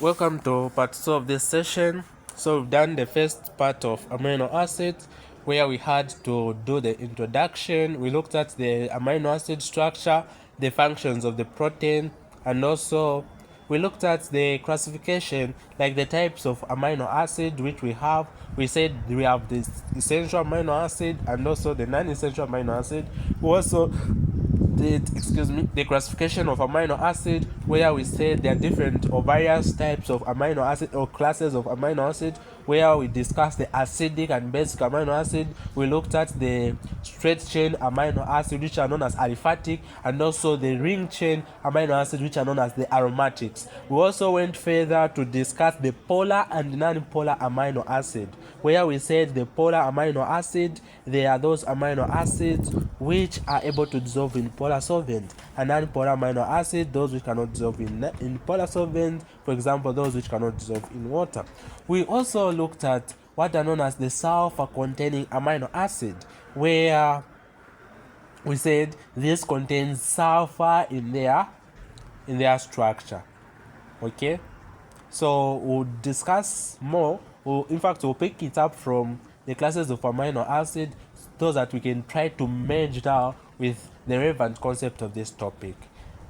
Welcome to part 2 of this session. So we've done the first part of amino acids where we had to do the introduction. We looked at the amino acid structure, the functions of the protein, and also we looked at the classification, like the types of amino acid which we have. We said we have the essential amino acid and also the non-essential amino acid. We also the classification of amino acid, where we said there are different or various types of amino acid or classes of amino acid, where we discussed the acidic and basic amino acid. We looked at the straight chain amino acid, which are known as aliphatic, and also the ring chain amino acid, which are known as the aromatics. We also went further to discuss the polar and non-polar amino acid, where we said the polar amino acid, they are those amino acids which are able to dissolve in polar solvent, and non-polar amino acid, those which cannot dissolve in polar solvent, for example those which cannot dissolve in water. We also looked at what are known as the sulfur containing amino acid, where we said this contains sulfur in their structure. Okay, so we'll discuss more. We'll pick it up from the classes of amino acid so that we can try to merge now with the relevant concept of this topic.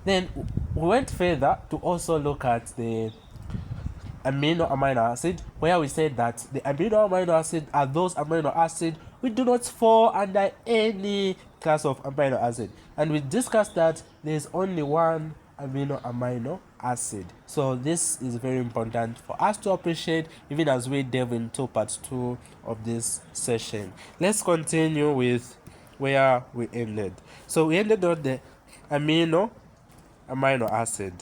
Then we went further to also look at the amino acid, where we said that the amino acid are those amino acid which do not fall under any class of amino acid, and we discussed that there is only one amino acid. So this is very important for us to appreciate even as we delve into part 2 of this session. Let's continue with where we ended. So we ended on the amino acid.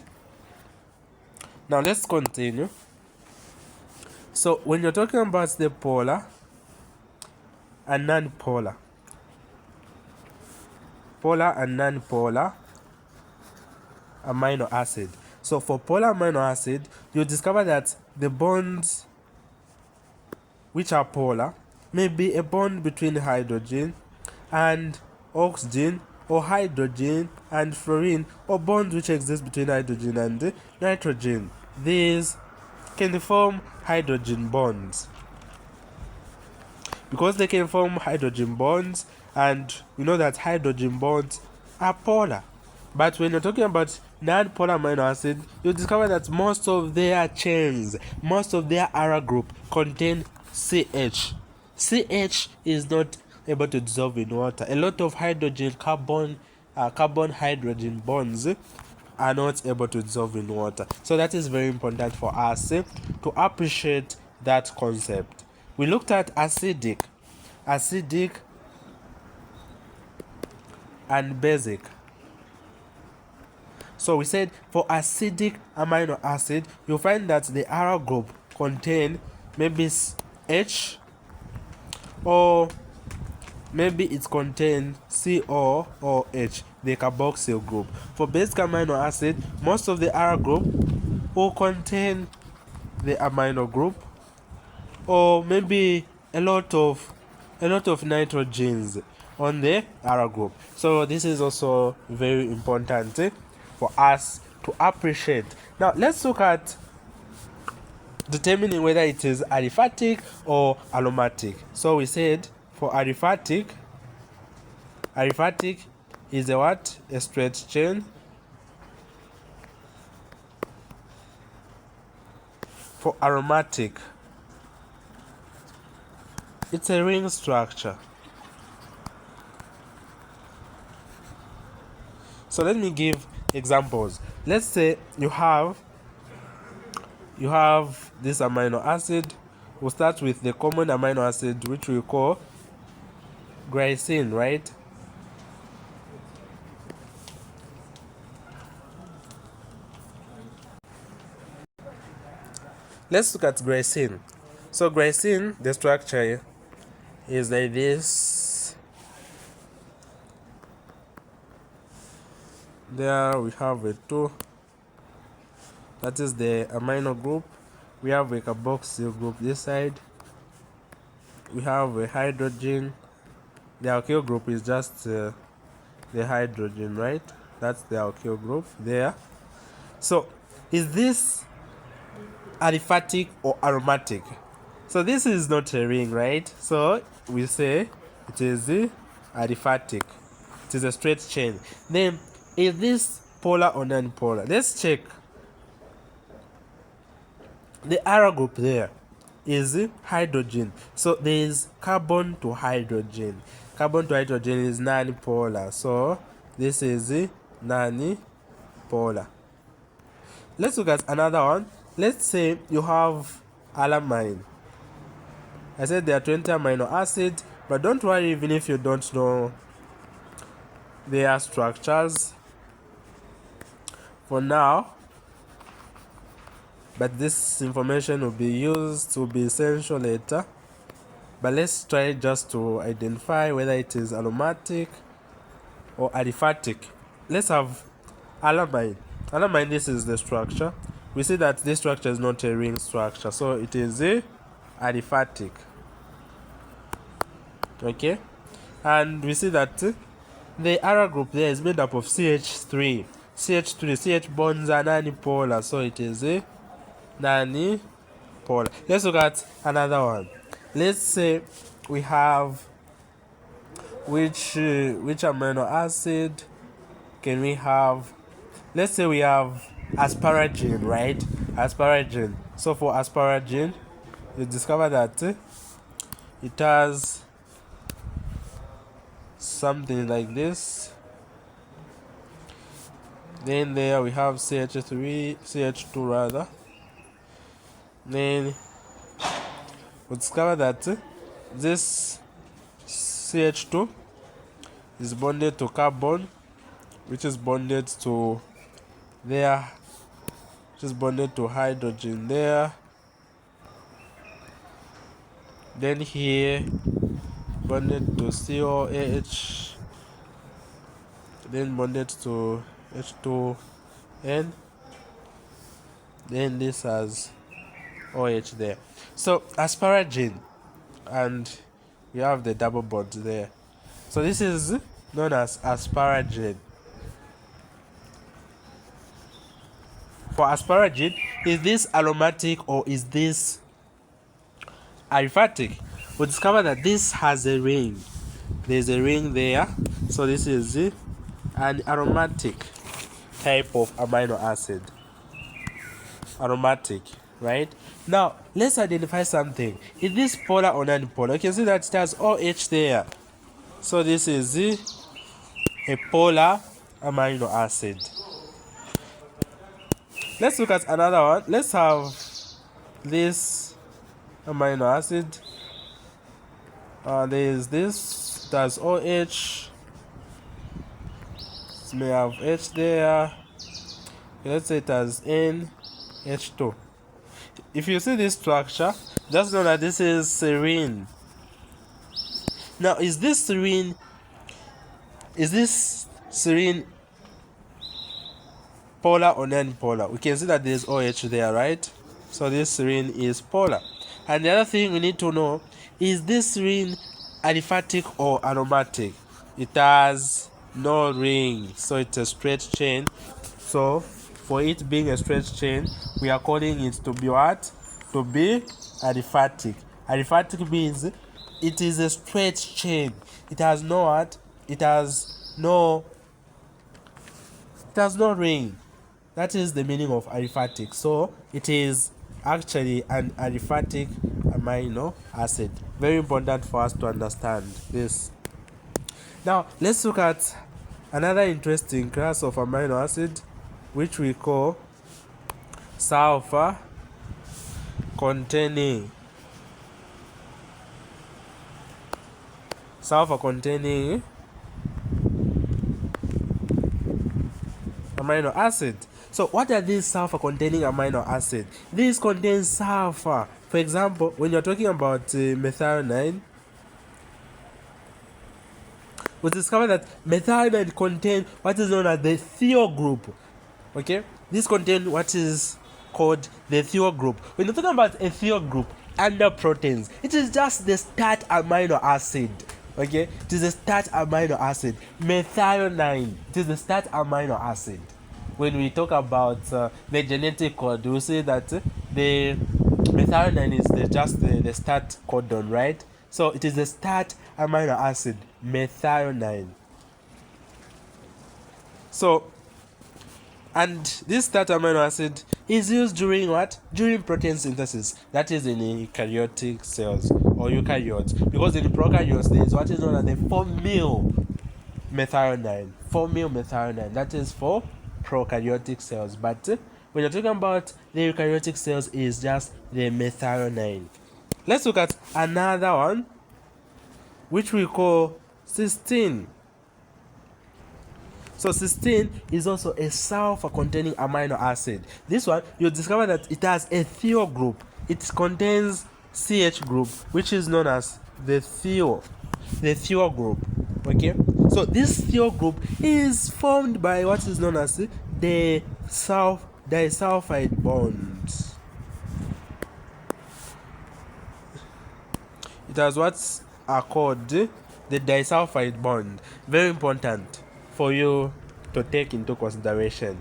Now let's continue. So when you're talking about the polar and non-polar, polar and non-polar amino acid. So for polar amino acid, you discover that the bonds which are polar may be a bond between hydrogen and oxygen, or hydrogen and fluorine, or bonds which exist between hydrogen and nitrogen. These can form hydrogen bonds. Because they can form hydrogen bonds, and we know that hydrogen bonds are polar. But when you're talking about non-polar amino acid, you discover that most of their chains, most of their R group contain CH. CH is not able to dissolve in water. A lot of hydrogen carbon hydrogen bonds are not able to dissolve in water. So that is very important for us to appreciate that concept. We looked at acidic and basic. So we said for acidic amino acid, you'll find that the R group contain maybe H, or maybe it contains CO or H, the carboxyl group. For basic amino acid, most of the R group will contain the amino group, or maybe a lot of nitrogens on the R group. So this is also very important for us to appreciate. Now let's look at determining whether it is aliphatic or aromatic. So we said for aliphatic is a what? A straight chain. For aromatic, it's a ring structure. So let me give examples. Let's say you have this amino acid. We'll start with the common amino acid, which we call glycine, right? Let's look at glycine. So glycine, the structure is like this. There we have a 2. That is the amino group. We have a carboxyl group this side. We have a hydrogen. The alkyl group is just the hydrogen, right? That's the alkyl group there. So is this aliphatic or aromatic? So this is not a ring, right? So we say it is aliphatic. It is a straight chain. Then is this polar or non-polar? Let's check. The arrow group there is hydrogen. So there is carbon to hydrogen. Carbon to hydrogen is non-polar. So this is non-polar. Let's look at another one. Let's say you have alanine. I said there are 20 amino acids, but don't worry even if you don't know their structures for now. But this information will be used to be essential later. But let's try just to identify whether it is aromatic or aliphatic. Let's have alanine. Alanine, this is the structure. We see that this structure is not a ring structure, so it is a aliphatic. Okay, and we see that the arrow group there is made up of CH3. CH bonds are non-polar, so it is a non-polar. Let's look at another one. Let's say we have which amino acid can we have? Let's say we have asparagine, right? Asparagine. So for asparagine, you discover that it has something like this. Then there we have CH2 rather. Then we discover that this CH2 is bonded to carbon, which is bonded to there, which is bonded to hydrogen there. Then here bonded to COH, then bonded to H2N, then this has OH there. So asparagine, and you have the double bond there. So this is known as asparagine. For asparagine, is this aromatic or is this aliphatic? We discover that this has a ring. There's a ring there. So this is an aromatic type of amino acid. Aromatic, right? Now, let's identify something. Is this polar or non-polar? You can see that it has OH there. So this is a polar amino acid. Let's look at another one. Let's have this amino acid. There is this. It has OH. It may have H there. Let's say it has NH2. If you see this structure, just know that this is serine. Now, is this serine polar or non-polar? We can see that there is OH there, right? So this serine is polar. And the other thing we need to know, is this ring aliphatic or aromatic? It has no ring, so it's a straight chain. So for it being a straight chain, we are calling it to be what? To be aliphatic. Aliphatic means it is a straight chain. It has no what? It has no ring. That is the meaning of aliphatic. So it is actually an aliphatic amino acid. Very important for us to understand this. Now let's look at another interesting class of amino acid, which we call sulfur containing amino acid. So what are these sulfur containing amino acids? These contain sulfur. For example, when you're talking about methionine, we discover that methionine contains what is known as the thiol group. Okay, this contains what is called the thiol group. When you're talking about a thiol group under proteins, it is just the start amino acid. Okay, it is the start amino acid. Methionine, it is the start amino acid. when we talk about the genetic code, we see that the methionine is just the start codon, right? So it is the start amino acid, methionine. So, and this start amino acid is used during what? During protein synthesis. That is in eukaryotic cells or eukaryotes. Because in prokaryotes there is what is known as the 4-methionine. 4-methionine. That is for prokaryotic cells. But when you're talking about the eukaryotic cells, is just the methionine. Let's look at another one, which we call cysteine. So cysteine is also a sulfur-containing amino acid. This one, you'll discover that it has a thiol group. It contains CH group, which is known as the thiol group. Okay. So this thiol group is formed by what is known as the disulfide bonds. It has what are called the disulfide bond. Very important for you to take into consideration.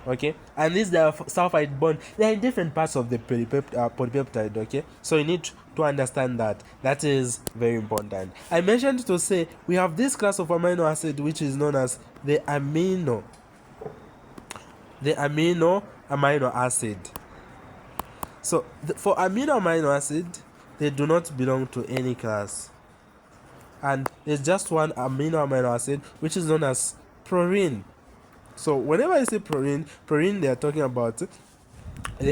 Okay, and this disulfide bond, they are in different parts of the polypeptide. Okay, so you need to understand that. That is very important. I mentioned to say we have this class of amino acid which is known as the amino amino acid. So for amino acid, they do not belong to any class, and there's just one amino acid which is known as purine. So whenever I say purine, they are talking about the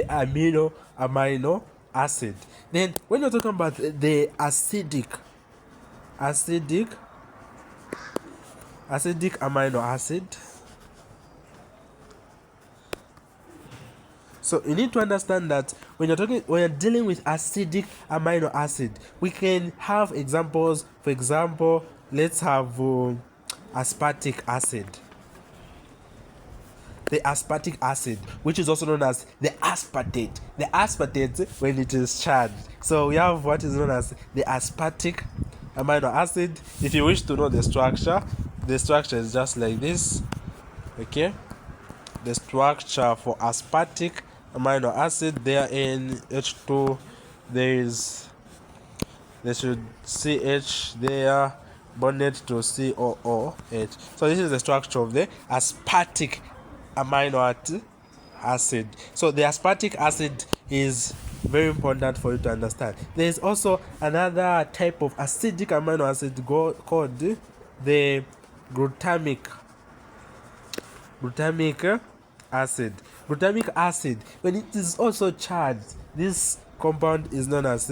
amino acid. Then when you're talking about the acidic amino acid, so you need to understand that when you're dealing with acidic amino acid, we can have examples. For example, let's have aspartic acid. The aspartic acid, which is also known as the aspartate. The aspartate when it is charged. So we have what is known as the aspartic amino acid. If you wish to know the structure is just like this. Okay, the structure for aspartic amino acid, there in H2 there should CH there bonded to COOH. So this is the structure of the aspartic amino acid. So the aspartic acid is very important for you to understand. There is also another type of acidic amino acid called the glutamic acid. Glutamic acid, when it is also charged, this compound is known as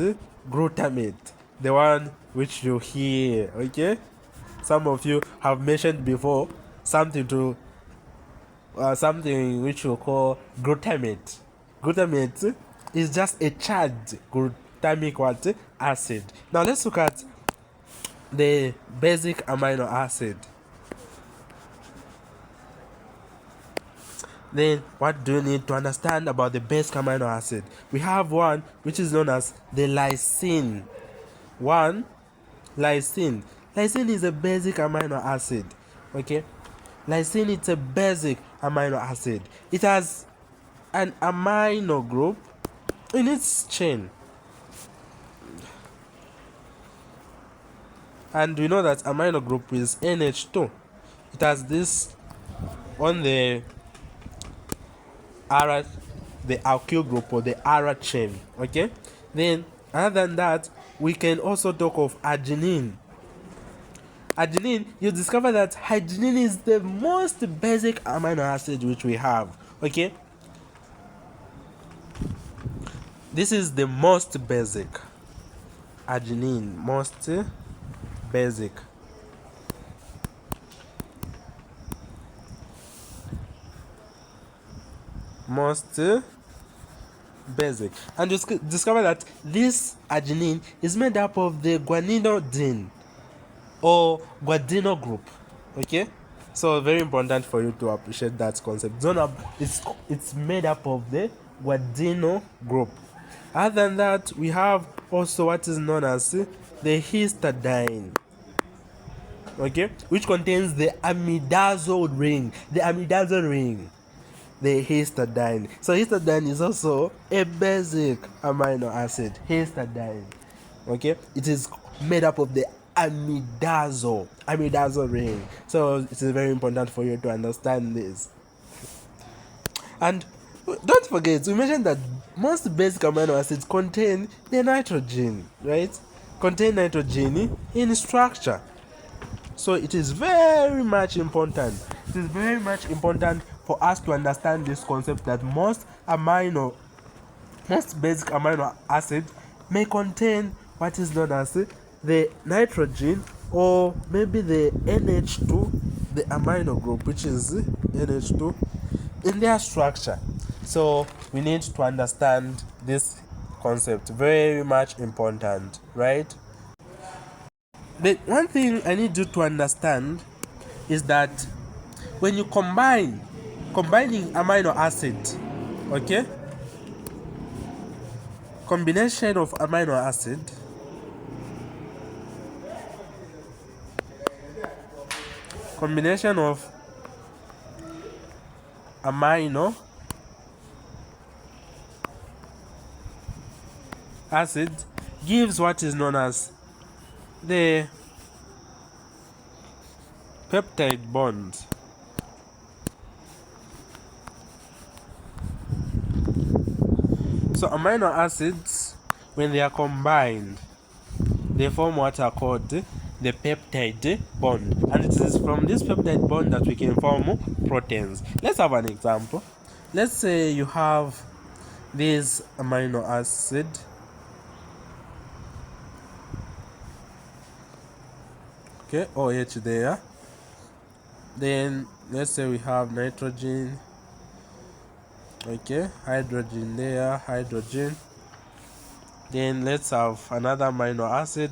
glutamate, the one which you hear. Okay, some of you have mentioned before something which you call glutamate. Glutamate is just a charged glutamic acid. Now let's look at the basic amino acid. Then what do you need to understand about the basic amino acid? We have one which is known as the lysine. Lysine is a basic amino acid. Okay, lysine is a basic amino acid. It has an amino group in its chain, and we know that amino group is NH2. It has this on the alkyl group or the ara chain. Okay, then other than that, we can also talk of arginine. You discover that arginine is the most basic amino acid which we have. Okay, this is the most basic. Arginine, most basic. And you discover that this arginine is made up of the guanidine or guanidino group. Okay, so very important for you to appreciate that concept. It's made up of the guanidino group. Other than that, we have also what is known as the histidine. Okay, which contains the amidazole ring. the histidine. So histidine is also a basic amino acid. Histidine. Okay, it is made up of the amidazole ring. So it is very important for you to understand this. And don't forget, we mentioned that most basic amino acids contain the nitrogen, right? Contain nitrogen in structure. So it is very much important. It is very much important for us to understand this concept that most basic amino acids may contain what is known as the nitrogen, or maybe the NH2, the amino group, which is NH2, in their structure. So we need to understand this concept. Very much important, right? But one thing I need you to understand is that when you combining amino acid, okay, combination of amino acid amino acid gives what is known as the peptide bond. So amino acids, when they are combined, they form what are called the peptide bond, and it is from this peptide bond that we can form proteins. Let's have an example. Let's say you have this amino acid, okay, OH there. Then let's say we have nitrogen, okay, hydrogen there, hydrogen. Then let's have another amino acid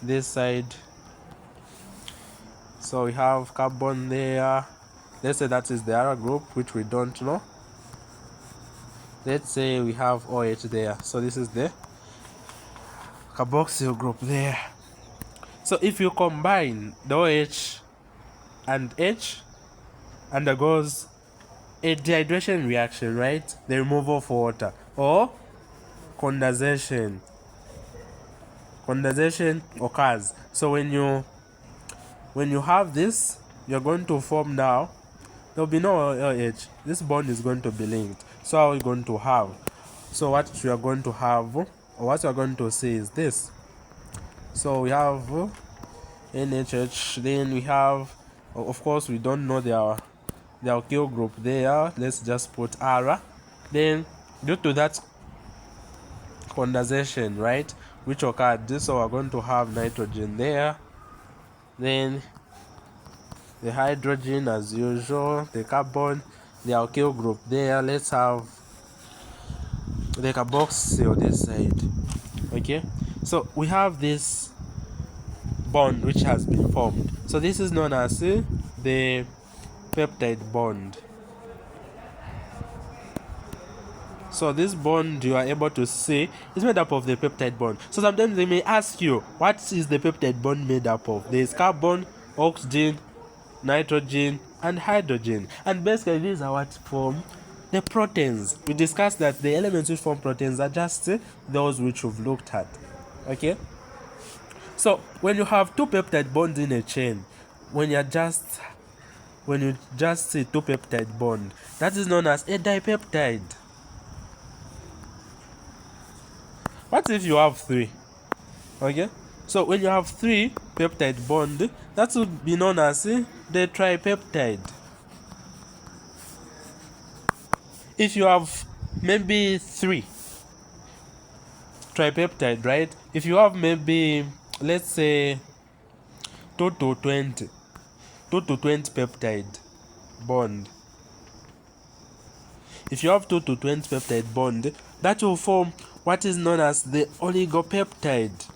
this side. So we have carbon there. Let's say that is the other group, which we don't know. Let's say we have OH there. So this is the carboxyl group there. So if you combine the OH and H, undergoes a dehydration reaction, right? The removal of water, or condensation. Condensation occurs. So when you have this, you're going to form now. There'll be no OH. This bond is going to be linked. So how are we going to have? So what we are going to have, or what we are going to see, is this. So we have NHH. Then we have, of course, we don't know their alkyl group there. Let's just put ARA. Then due to that condensation, right, which occurred, so we're going to have nitrogen there. Then the hydrogen as usual, the carbon, the alkyl group there. Let's have the carboxyl this side. Okay, so we have this bond which has been formed. So this is known as the peptide bond. So this bond you are able to see is made up of the peptide bond. So sometimes they may ask you, what is the peptide bond made up of? There is carbon, oxygen, nitrogen, and hydrogen. And basically these are what form the proteins. We discussed that the elements which form proteins are just those which we've looked at. Okay? So when you have two peptide bonds in a chain, when you just see two peptide bond, that is known as a dipeptide. What if you have three? Okay, so when you have three peptide bond, that would be known as the tripeptide. If you have maybe three tripeptide, right? If you have maybe, let's say, 2 to 20 peptide bond. If you have 2 to 20 peptide bond, that will form what is known as the oligopeptide.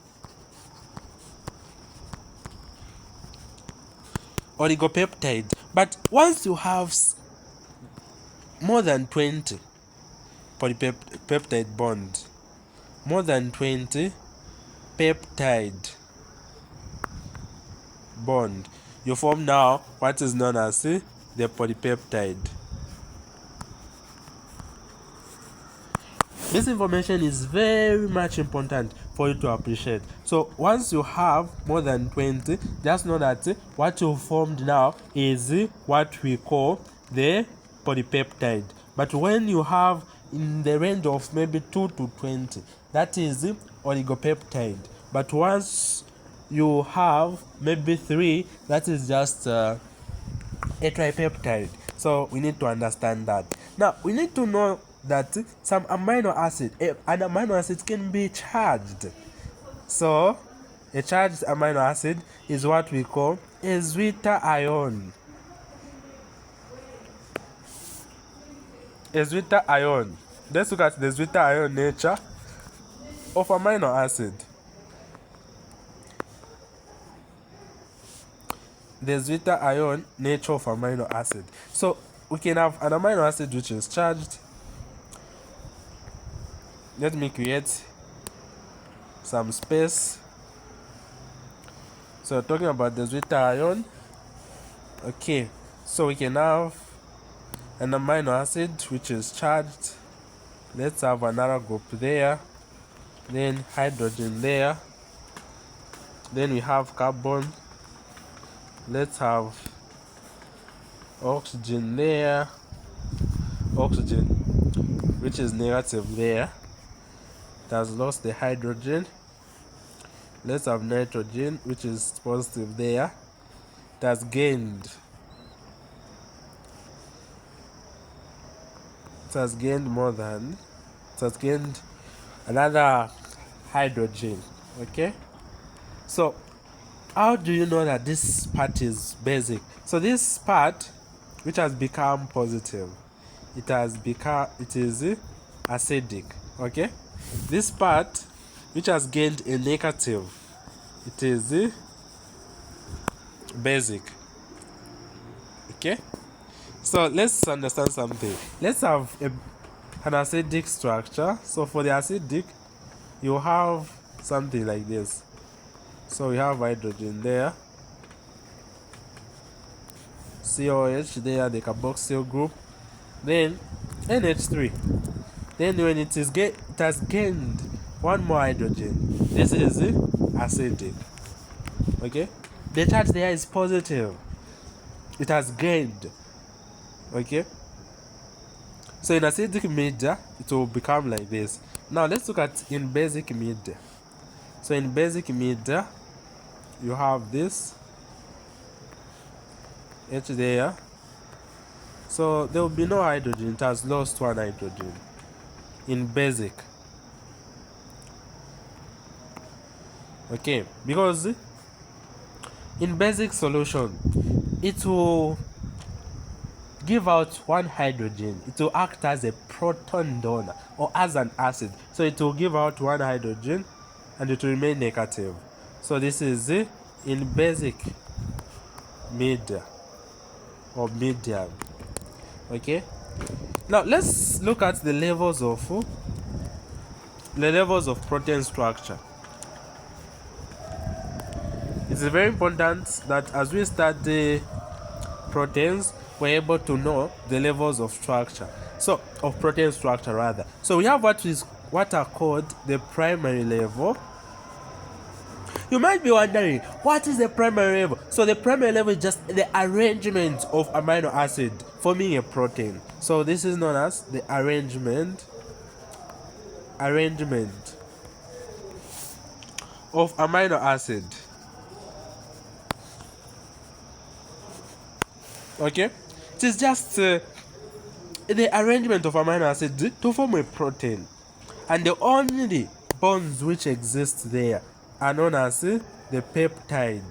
But once you have more than 20 polypeptide bond, more than 20 peptide bond, you form now what is known as the polypeptide. This information is very much important for you to appreciate. So once you have more than 20, just know that what you formed now is what we call the polypeptide. But when you have in the range of maybe 2 to 20, that is oligopeptide. But once you have maybe 3, that is just a tripeptide. So we need to understand that. Now we need to know that some amino acid, an amino acid can be charged. So a charged amino acid is what we call a zwitter ion. A zwitter ion. Let's look at the zwitter ion nature of amino acid. The zwitter ion nature of amino acid. So we can have an amino acid which is charged. Let me create some space. So talking about the zwitter ion. Okay, so we can have an amino acid which is charged. Let's have another group there, then hydrogen there, then we have carbon. Let's have oxygen there, oxygen which is negative there, it has lost the hydrogen. Let's have nitrogen which is positive there, it has gained more than, it has gained another hydrogen. Okay, so how do you know that this part is basic? So this part which has become positive, it is acidic. Okay, this part which has gained a negative, it is basic. Okay, so let's understand something. Let's have an acidic structure. So for the acidic, you have something like this. So we have hydrogen there, COH there, the carboxyl group, then NH3. Then when it has gained one more hydrogen, this is acidic. Okay, the charge there is positive, it has gained. Okay, so in acidic media it will become like this. Now let's look at in basic media. So in basic media you have this H there, so there will be no hydrogen, it has lost one hydrogen in basic. Okay, because in basic solution it will give out one hydrogen, it will act as a proton donor or as an acid, so it will give out one hydrogen and it will remain negative. So this is in basic media or medium. Okay, now let's look at the levels of protein structure. It's very important that as we study proteins, we're able to know the levels of structure, so of protein structure rather. So we have what are called the primary level. You might be wondering, what is the primary level? So the primary level is just the arrangement of amino acid forming a protein. So this is known as the arrangement of amino acid. Okay, it is just the arrangement of amino acid to form a protein, and the only bonds which exist there are known as the peptide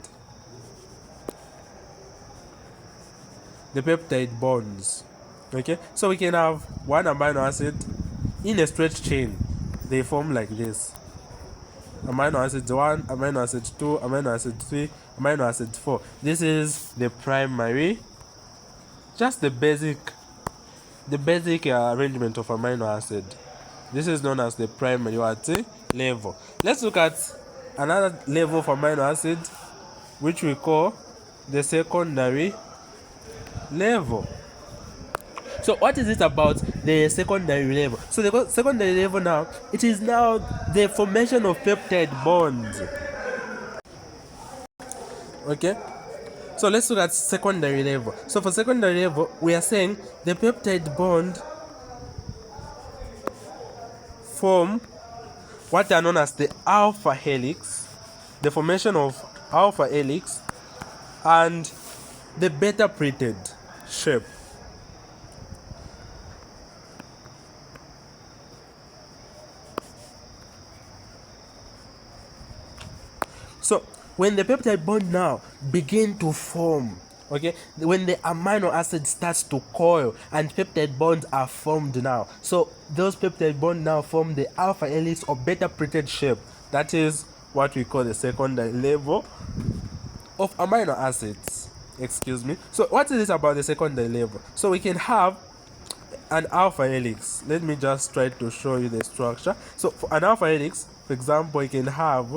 bonds. Okay, so we can have one amino acid in a straight chain, they form like this: amino acid 1, amino acid 2, amino acid 3, amino acid 4. This is the primary, just the basic arrangement of amino acid. This is known as the primary level. Let's look at another level of amino acid which we call the secondary level. So what is it about the secondary level? So the secondary level now, it is now the formation of peptide bonds. Okay, so let's look at secondary level. So for secondary level, we are saying the peptide bond form what are known as the alpha helix, the formation of alpha helix, and the beta pleated shape. So when the peptide bond now begin to form, okay, when the amino acid starts to coil and peptide bonds are formed now, so those peptide bonds now form the alpha helix or beta pleated shape. That is what we call the secondary level of amino acids. Excuse me. So what is it about the secondary level? So we can have an alpha helix. Let me just try to show you the structure. So for an alpha helix, for example, you can have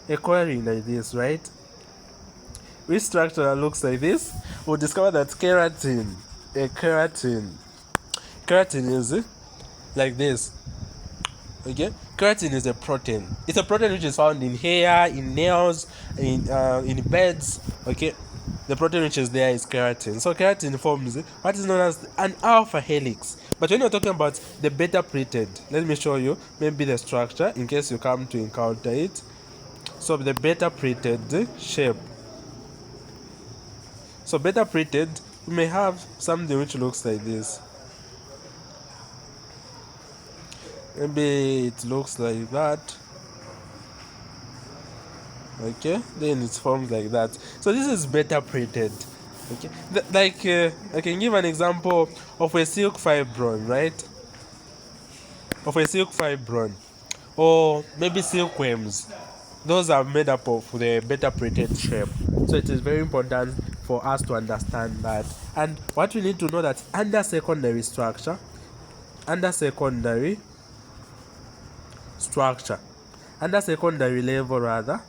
a coiling like this, right? Which structure looks like this? We'll discover that keratin is like this. Okay, keratin is a protein. It's a protein which is found in hair, in nails, in beds. Okay, the protein which is there is keratin. So keratin forms what is known as an alpha helix. But when you're talking about the beta pleated, let me show you maybe the structure in case you come to encounter it. So the beta pleated shape. So beta pleated, you may have something which looks like this. Maybe it looks like that. Okay, then it's formed like that. So this is beta pleated. Okay, I can give an example of a silk fibron, right? Of a silk fibron, or maybe silkworms. Those are made up of the beta pleated shape. So it is very important for us to understand that. And what we need to know that under secondary level rather,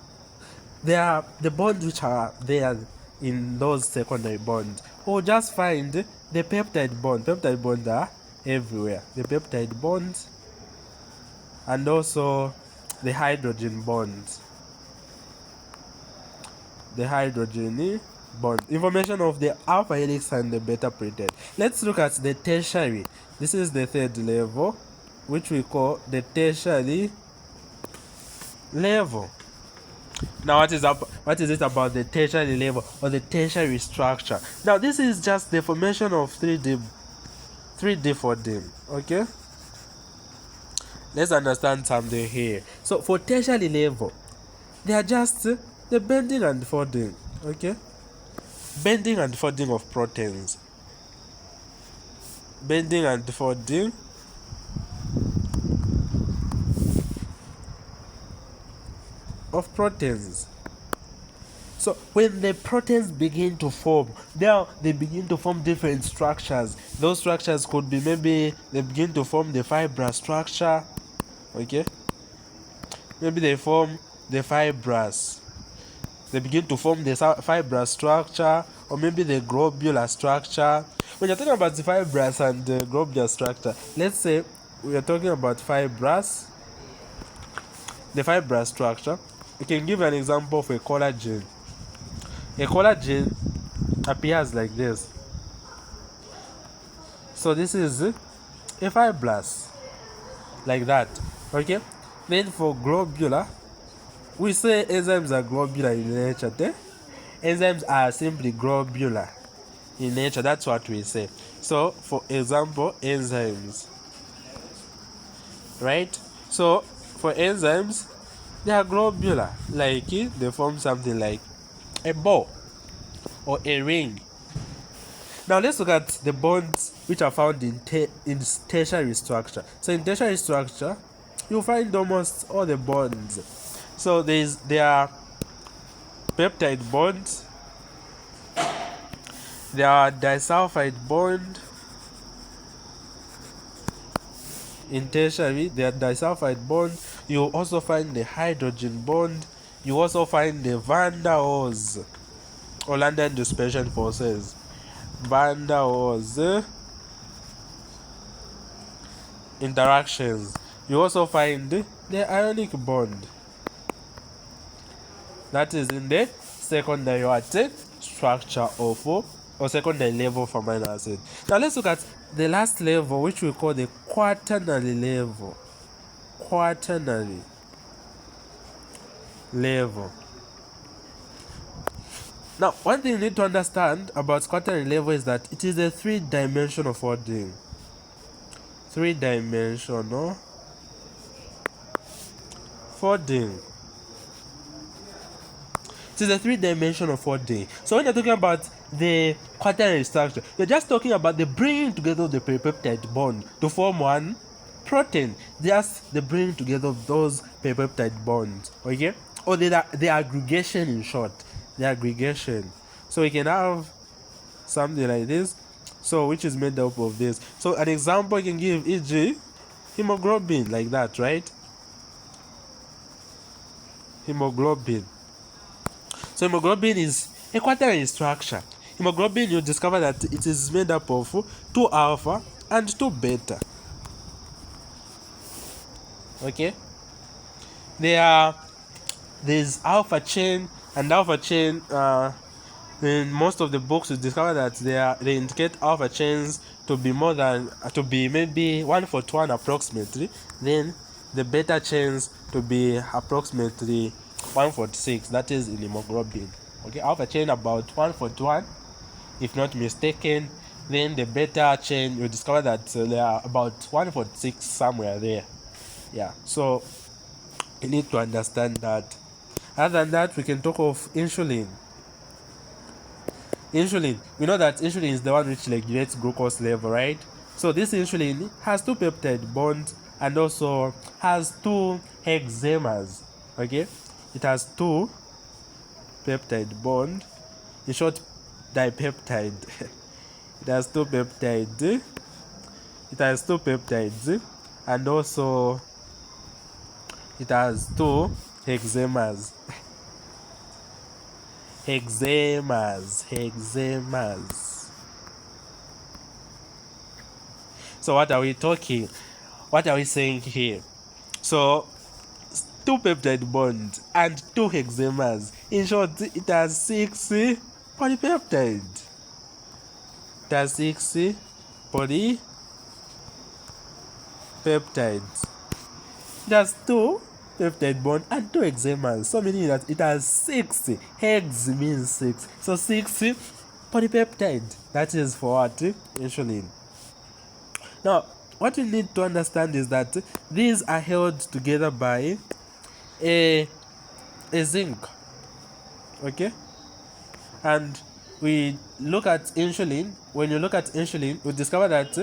there are the bonds which are there in those secondary bonds. Or just find the peptide bond. Peptide bonds are everywhere. The peptide bonds and also the hydrogen bonds. The hydrogen bond. Information of the alpha helix and the beta pleated. Let's look at the tertiary. This is the third level, which we call the tertiary level. Now what is it about the tertiary level or the tertiary structure? Now this is just the formation of 3D 4D. Okay, let's understand something here. So for tertiary level, they are just the bending and folding. Okay, bending and folding of proteins. Bending and folding of proteins. So when the proteins begin to form, now they begin to form different structures. Those structures could be maybe they begin to form the fibrous structure. Okay, maybe they form the fibrous. They begin to form the fibrous structure, or maybe the globular structure. When you're talking about the fibrous and the globular structure, let's say we are talking about fibrous, the fibrous structure. You can give an example of a collagen. A collagen appears like this. So this is a fibrous, like that. Okay. Then for globular, we say enzymes are globular in nature. Enzymes are simply globular in nature. That's what we say. So for example, enzymes, right? So for enzymes, they are globular, like they form something like a ball or a ring. Now let's look at the bonds which are found in tertiary structure. So in tertiary structure, you'll find almost all the bonds. So there are peptide bonds, there are disulfide bond. In tertiary, there are disulfide bond. You also find the hydrogen bond. You also find the van der Waals or London dispersion forces. Van der Waals interactions. You also find the ionic bond. That is in the secondary structure of or secondary level for amino acid. Now let's look at the last level, which we call the quaternary level. Quaternary level. Now, one thing you need to understand about quaternary level is that it is a three-dimensional folding. Three-dimensional folding. It is a three-dimensional folding. So when you're talking about the quaternary structure, you're just talking about the bringing together of the polypeptide bond to form one protein. Just the bringing together of those polypeptide bonds, okay? Or the aggregation, in short, the aggregation. So we can have something like this, so which is made up of this. So an example you can give, e.g., hemoglobin, like that, right? Hemoglobin. So hemoglobin is a quaternary structure. Hemoglobin, you discover that it is made up of 2 alpha and 2 beta. Okay? There's alpha chain and alpha chain. In most of the books, you discover that they indicate alpha chains to be maybe 141 approximately. Then the beta chains to be approximately 146. That is in hemoglobin. Okay, alpha chain about 141, if not mistaken. Then the beta chain, you discover that they are about 146 somewhere there. Yeah, so you need to understand that. Other than that, we can talk of insulin. Insulin, we know that insulin is the one which regulates glucose level, right? So this insulin has 2 peptide bonds and also has 2 hexamers. Okay, it has 2 peptide bond, in short, dipeptide. It has 2 peptides. It has 2 peptides, and also it has 2 hexamers. Hexamers. So what are we talking? What are we saying here? So 2 peptide bonds and 2 hexamers. In short, it has 6 polypeptides. It has 6 polypeptides. It has 2 peptide bond and 2 hexamers. So meaning that it has 6. Hex means 6. So 6 polypeptide. That is for what? Insulin. Now, what you need to understand is that these are held together by a zinc. Okay? And we look at insulin. When you look at insulin, we discover that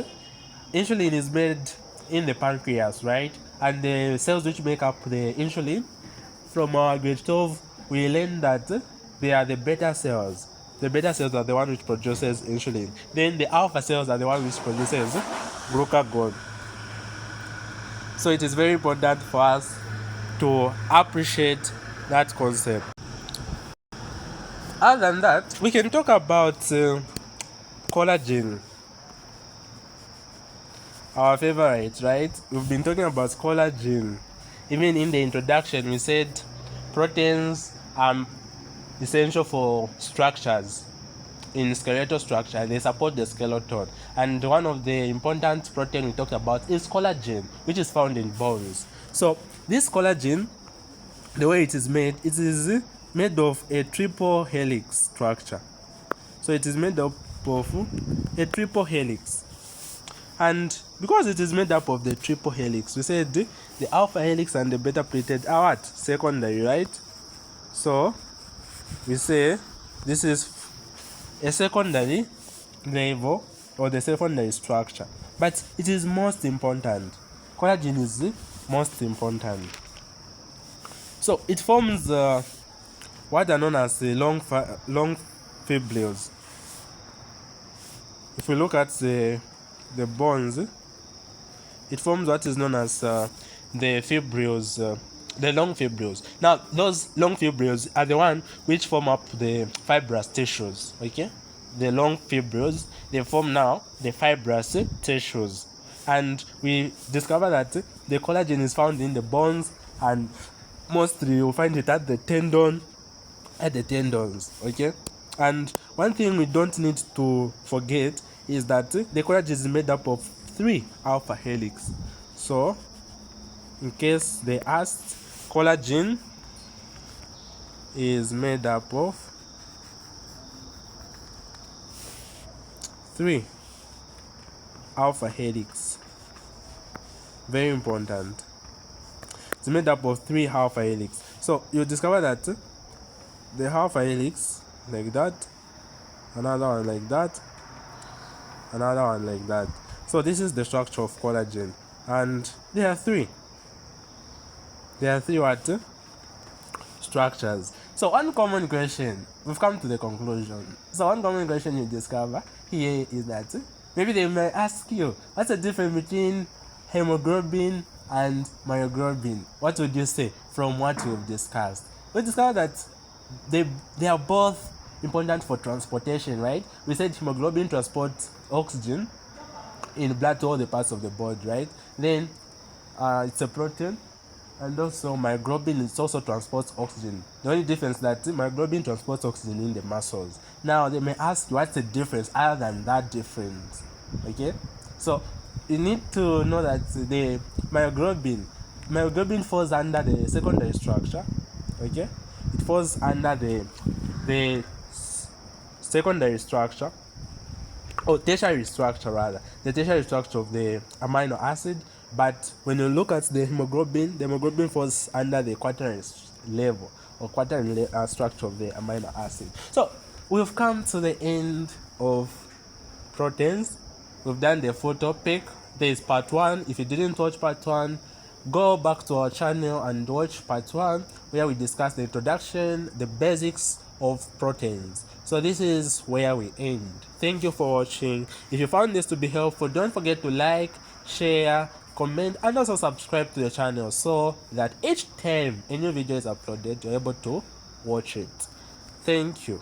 insulin is made in the pancreas, right? And the cells which make up the insulin, from our grade 12, we learn that they are the beta cells. The beta cells are the one which produces insulin. Then the alpha cells are the one which produces glucagon. So it is very important for us to appreciate that concept. Other than that, we can talk about collagen. Our favorite, right? We've been talking about collagen. Even in the introduction, we said proteins are essential for structures. In skeletal structure, they support the skeleton. And one of the important protein we talked about is collagen, which is found in bones. So this collagen, the way it is made of a triple helix structure. So it is made up of a triple helix. And because it is made up of the triple helix, we said the alpha helix and the beta plated are what? Secondary, right? So we say this is a secondary level or the secondary structure, but it is most important. Collagen is the most important. So it forms what are known as the long fibrils. If we look at the bones, it forms what is known as the fibrils, the long fibrils. Now, those long fibrils are the one which form up the fibrous tissues. Okay, the long fibrils, they form now the fibrous tissues. and we discover that the collagen is found in the bones, and mostly you'll find it at the tendons. Okay. And one thing we don't need to forget is that the collagen is made up of 3 alpha helix. So in case they asked, collagen is made up of 3 alpha helix. Very important. It's made up of 3 alpha helix. So you discover that the alpha helix like that, another one like that, another one like that. So this is the structure of collagen, and there are 3 what structures. So one common question, we've come to the conclusion. So one common question you discover here is that maybe they may ask you, what's the difference between hemoglobin and myoglobin? What would you say from what we've discussed? We discovered that they are both important for transportation, right? We said hemoglobin transports oxygen in blood to all the parts of the body, right? Then it's a protein, and also myoglobin is also transports oxygen. The only difference is that myoglobin transports oxygen in the muscles. Now they may ask you, what's the difference other than that difference? Okay, so you need to know that the myoglobin falls under the secondary structure. Okay, it falls under the secondary structure, or tertiary structure rather, the tertiary structure of the amino acid. But when you look at the hemoglobin falls under the quaternary level, or quaternary structure of the amino acid. So we've come to the end of proteins. We've done the full topic. There is part 1. If you didn't watch part 1, go back to our channel and watch part 1, where we discuss the introduction, the basics of proteins. So this is where we end. Thank you for watching. If you found this to be helpful, don't forget to like, share, comment, and also subscribe to the channel, so that each time a new video is uploaded, you're able to watch it. Thank you.